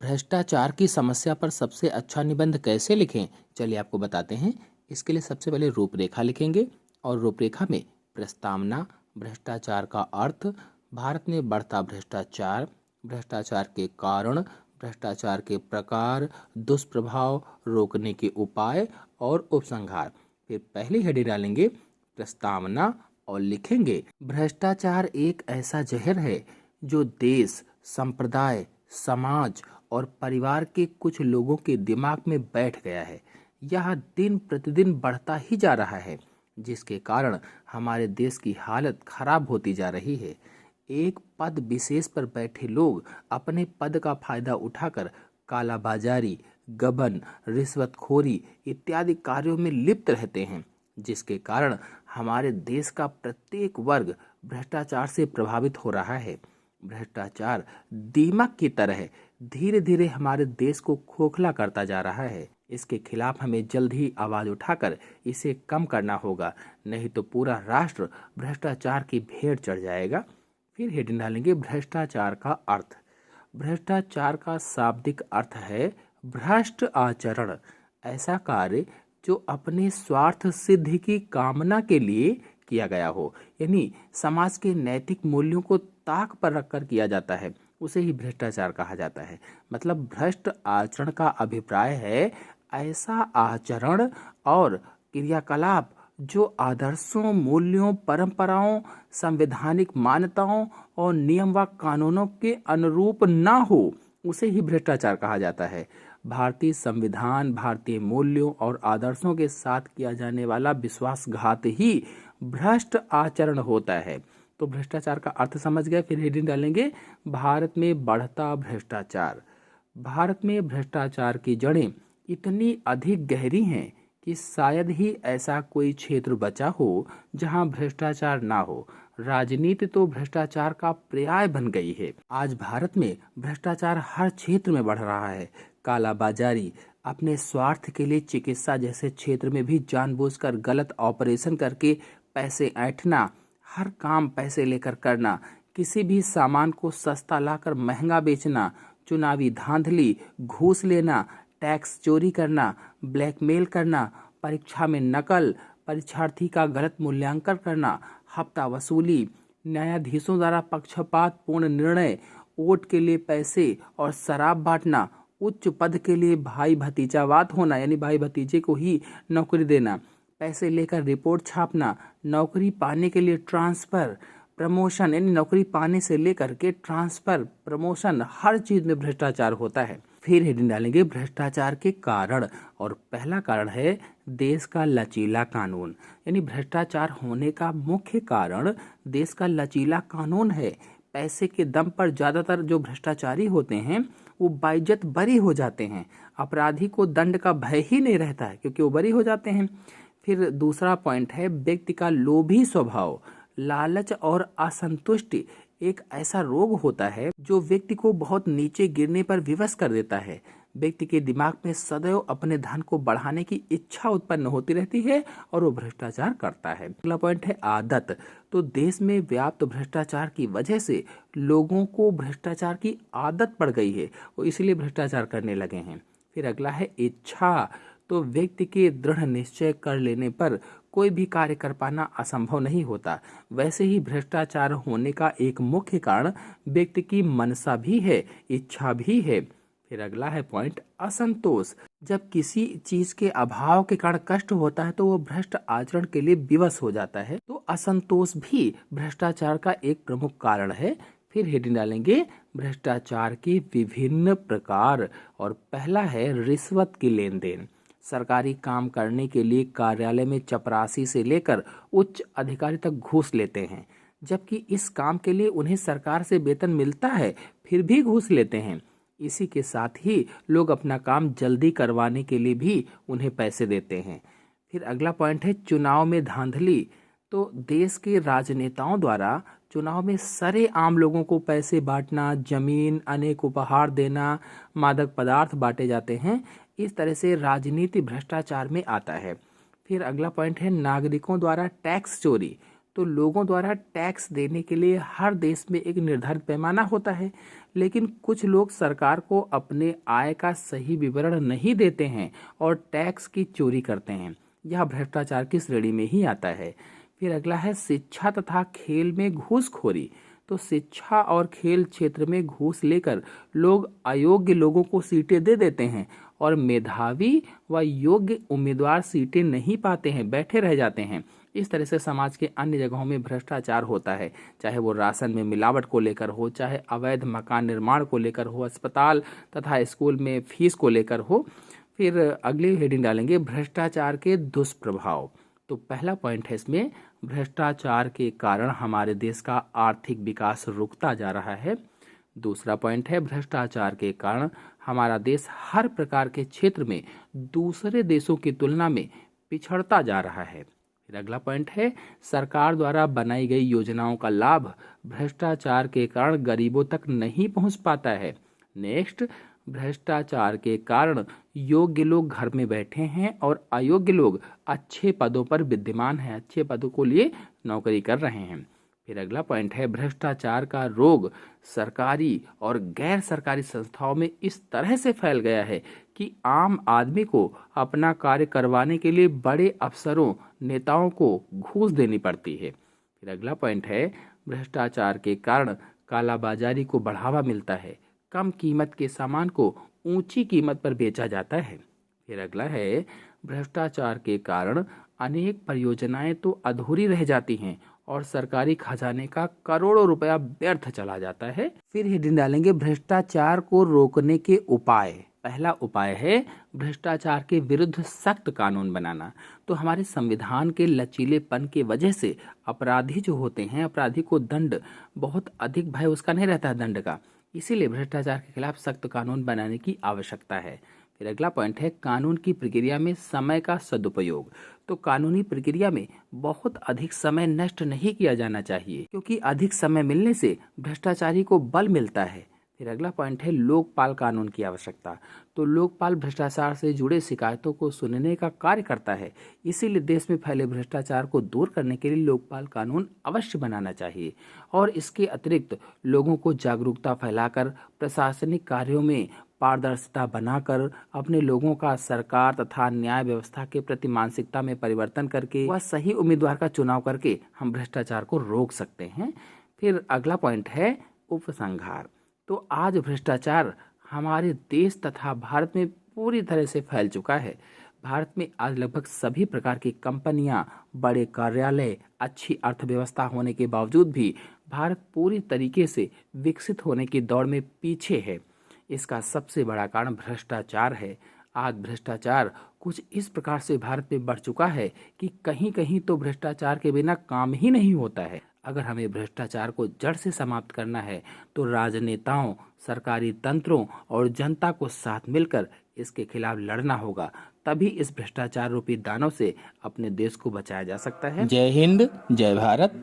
भ्रष्टाचार की समस्या पर सबसे अच्छा निबंध कैसे लिखें, चलिए आपको बताते हैं। इसके लिए सबसे पहले रूपरेखा लिखेंगे और रूपरेखा में प्रस्तावना, भ्रष्टाचार का अर्थ, भारत में बढ़ता भ्रष्टाचार, भ्रष्टाचार के कारण, भ्रष्टाचार के प्रकार, दुष्प्रभाव, रोकने के उपाय और उपसंहार। फिर पहली हेडिंग डालेंगे प्रस्तावना और लिखेंगे भ्रष्टाचार एक ऐसा जहर है जो देश, संप्रदाय, समाज और परिवार के कुछ लोगों के दिमाग में बैठ गया है। यह दिन प्रतिदिन बढ़ता ही जा रहा है, जिसके कारण हमारे देश की हालत खराब होती जा रही है। एक पद विशेष पर बैठे लोग अपने पद का फायदा उठाकर कालाबाजारी, गबन, रिश्वतखोरी इत्यादि कार्यों में लिप्त रहते हैं, जिसके कारण हमारे देश का प्रत्येक वर्ग भ्रष्टाचार से प्रभावित हो रहा है। भ्रष्टाचार दीमक की तरह धीरे धीरे हमारे देश को खोखला करता जा रहा है। इसके खिलाफ हमें जल्द ही आवाज उठाकर इसे कम करना होगा, नहीं तो पूरा राष्ट्र भ्रष्टाचार की भेंट चढ़ जाएगा। फिर हेडिंग डालेंगे भ्रष्टाचार का अर्थ। भ्रष्टाचार का शाब्दिक अर्थ है भ्रष्ट आचरण, ऐसा कार्य जो अपने स्वार्थ सिद्धि की कामना के लिए किया गया हो, यानी समाज के नैतिक मूल्यों को ताक पर रखकर किया जाता है, उसे ही भ्रष्टाचार कहा जाता है। मतलब भ्रष्ट आचरण का अभिप्राय है ऐसा आचरण और क्रियाकलाप जो आदर्शों, मूल्यों, परंपराओं, संवैधानिक मान्यताओं और नियम व कानूनों के अनुरूप ना हो, उसे ही भ्रष्टाचार कहा जाता है। भारतीय संविधान, भारतीय मूल्यों और आदर्शों के साथ किया जाने वाला विश्वासघात ही भ्रष्ट आचरण होता है। तो भ्रष्टाचार का अर्थ समझ गए। फिर हेडिंग डालेंगे भारत में बढ़ता भ्रष्टाचार। भारत में भ्रष्टाचार की जड़ें इतनी अधिक गहरी हैं कि शायद ही ऐसा कोई क्षेत्र बचा हो जहां भ्रष्टाचार ना हो। राजनीति तो भ्रष्टाचार का पर्याय बन गई है। आज भारत में भ्रष्टाचार हर क्षेत्र में बढ़ रहा है। कालाबाजारी, अपने स्वार्थ के लिए चिकित्सा जैसे क्षेत्र में भी जानबूझकर गलत ऑपरेशन करके पैसे ऐंठना, हर काम पैसे लेकर करना, किसी भी सामान को सस्ता लाकर महंगा बेचना, चुनावी धांधली, घूस लेना, टैक्स चोरी करना, ब्लैकमेल करना, परीक्षा में नकल, परीक्षार्थी का गलत मूल्यांकन करना, हफ्ता वसूली, न्यायाधीशों द्वारा पक्षपातपूर्ण निर्णय, वोट के लिए पैसे और शराब बांटना, उच्च पद के लिए भाई भतीजावाद होना, यानी भाई भतीजे को ही नौकरी देना, पैसे लेकर रिपोर्ट छापना, नौकरी पाने के लिए ट्रांसफर, प्रमोशन, यानी नौकरी पाने से लेकर के ट्रांसफर, प्रमोशन, हर चीज में भ्रष्टाचार होता है। फिर हेडिंग डालेंगे भ्रष्टाचार के कारण, और पहला कारण है देश का लचीला कानून। यानी भ्रष्टाचार होने का मुख्य कारण देश का लचीला कानून है। पैसे के दम पर ज्यादातर जो भ्रष्टाचारी होते हैं वो बाइज्जत बरी हो जाते हैं। अपराधी को दंड का भय ही नहीं रहता है क्योंकि वो बरी हो जाते हैं। फिर दूसरा पॉइंट है व्यक्ति का लोभी स्वभाव। लालच और असंतुष्टि एक ऐसा रोग होता है जो व्यक्ति को बहुत नीचे गिरने पर विवश कर देता है। व्यक्ति के दिमाग में सदैव अपने धन को बढ़ाने की इच्छा उत्पन्न होती रहती है और वो भ्रष्टाचार करता है। अगला पॉइंट है आदत। तो देश में व्याप्त भ्रष्टाचार की वजह से लोगों को भ्रष्टाचार की आदत पड़ गई है, वो इसलिए भ्रष्टाचार करने लगे हैं। फिर अगला है इच्छा। तो व्यक्ति के दृढ़ निश्चय कर लेने पर कोई भी कार्य कर पाना असंभव नहीं होता। वैसे ही भ्रष्टाचार होने का एक मुख्य कारण व्यक्ति की मनसा भी है, इच्छा भी है। फिर अगला है पॉइंट असंतोष। जब किसी चीज के अभाव के कारण कष्ट होता है तो वो भ्रष्ट आचरण के लिए विवश हो जाता है। तो असंतोष भी भ्रष्टाचार का एक प्रमुख कारण है। फिर हेडिंग डालेंगे भ्रष्टाचार के विभिन्न प्रकार, और पहला है रिश्वत की लेन देन। सरकारी काम करने के लिए कार्यालय में चपरासी से लेकर उच्च अधिकारी तक घूस लेते हैं, जबकि इस काम के लिए उन्हें सरकार से वेतन मिलता है, फिर भी घूस लेते हैं। इसी के साथ ही लोग अपना काम जल्दी करवाने के लिए भी उन्हें पैसे देते हैं। फिर अगला पॉइंट है चुनाव में धांधली। तो देश के राजनेताओं द्वारा चुनाव में सरे आम लोगों को पैसे बांटना, जमीन, अनेक उपहार देना, मादक पदार्थ बांटे जाते हैं। इस तरह से राजनीति भ्रष्टाचार में आता है। फिर अगला पॉइंट है नागरिकों द्वारा टैक्स चोरी। तो लोगों द्वारा टैक्स देने के लिए हर देश में एक निर्धारित पैमाना होता है, लेकिन कुछ लोग सरकार को अपने आय का सही विवरण नहीं देते हैं और टैक्स की चोरी करते हैं। यह भ्रष्टाचार की श्रेणी में ही आता है। फिर अगला है शिक्षा तथा खेल में घूसखोरी। तो शिक्षा और खेल क्षेत्र में घूस लेकर लोग अयोग्य लोगों को सीटें दे देते हैं और मेधावी व योग्य उम्मीदवार सीटें नहीं पाते हैं, बैठे रह जाते हैं। इस तरह से समाज के अन्य जगहों में भ्रष्टाचार होता है, चाहे वो राशन में मिलावट को लेकर हो, चाहे अवैध मकान निर्माण को लेकर हो, अस्पताल तथा स्कूल में फीस को लेकर हो। फिर अगली हेडिंग डालेंगे भ्रष्टाचार के दुष्प्रभाव। तो पहला पॉइंट है इसमें, भ्रष्टाचार के कारण हमारे देश का आर्थिक विकास रुकता जा रहा है। दूसरा पॉइंट है, भ्रष्टाचार के कारण हमारा देश हर प्रकार के क्षेत्र में दूसरे देशों की तुलना में पिछड़ता जा रहा है। फिर अगला पॉइंट है, सरकार द्वारा बनाई गई योजनाओं का लाभ भ्रष्टाचार के कारण गरीबों तक नहीं पहुंच पाता है। नेक्स्ट, भ्रष्टाचार के कारण योग्य लोग घर में बैठे हैं और अयोग्य लोग अच्छे पदों पर विद्यमान हैं, अच्छे पदों को लिए नौकरी कर रहे हैं। फिर अगला पॉइंट है, भ्रष्टाचार का रोग सरकारी और गैर सरकारी संस्थाओं में इस तरह से फैल गया है कि आम आदमी को अपना कार्य करवाने के लिए बड़े अफसरों, नेताओं को घूस देनी पड़ती है। फिर अगला पॉइंट है, भ्रष्टाचार के कारण कालाबाजारी को बढ़ावा मिलता है, कम कीमत के सामान को ऊंची कीमत पर बेचा जाता है। फिर अगला है, भ्रष्टाचार के कारण अनेक परियोजनाएं तो अधूरी रह जाती हैं और सरकारी खजाने का करोड़ों रुपया व्यर्थ चला जाता है। फिर हेडिंग डालेंगे भ्रष्टाचार को रोकने के उपाय। पहला उपाय है भ्रष्टाचार के विरुद्ध सख्त कानून बनाना। तो हमारे संविधान के लचीलेपन के वजह से अपराधी जो होते हैं, अपराधी को दंड बहुत अधिक भय उसका नहीं रहता है दंड का, इसीलिए भ्रष्टाचार के खिलाफ सख्त कानून बनाने की आवश्यकता है। फिर अगला पॉइंट है, कानून की प्रक्रिया में समय का सदुपयोग। तो कानूनी प्रक्रिया में बहुत अधिक समय नष्ट नहीं किया जाना चाहिए, क्योंकि अधिक समय मिलने से भ्रष्टाचारी को बल मिलता है। फिर अगला पॉइंट है, लोकपाल कानून की आवश्यकता। तो लोकपाल भ्रष्टाचार से जुड़े शिकायतों को सुनने का कार्य करता है, इसीलिए देश में फैले भ्रष्टाचार को दूर करने के लिए लोकपाल कानून अवश्य बनाना चाहिए। और इसके अतिरिक्त लोगों को जागरूकता फैलाकर, प्रशासनिक कार्यों में पारदर्शिता बनाकर, अपने लोगों का सरकार तथा न्याय व्यवस्था के प्रति मानसिकता में परिवर्तन करके वह सही उम्मीदवार का चुनाव करके हम भ्रष्टाचार को रोक सकते हैं। फिर अगला पॉइंट है उपसंहार। तो आज भ्रष्टाचार हमारे देश तथा भारत में पूरी तरह से फैल चुका है। भारत में आज लगभग सभी प्रकार की कंपनियां, बड़े कार्यालय, अच्छी अर्थव्यवस्था होने के बावजूद भी भारत पूरी तरीके से विकसित होने की दौड़ में पीछे है। इसका सबसे बड़ा कारण भ्रष्टाचार है। आज भ्रष्टाचार कुछ इस प्रकार से भारत में बढ़ चुका है कि कहीं कहीं तो भ्रष्टाचार के बिना काम ही नहीं होता है। अगर हमें भ्रष्टाचार को जड़ से समाप्त करना है तो राजनेताओं, सरकारी तंत्रों और जनता को साथ मिलकर इसके खिलाफ लड़ना होगा। तभी इस भ्रष्टाचार रूपी दानव से अपने देश को बचाया जा सकता है। जय हिंद, जय भारत।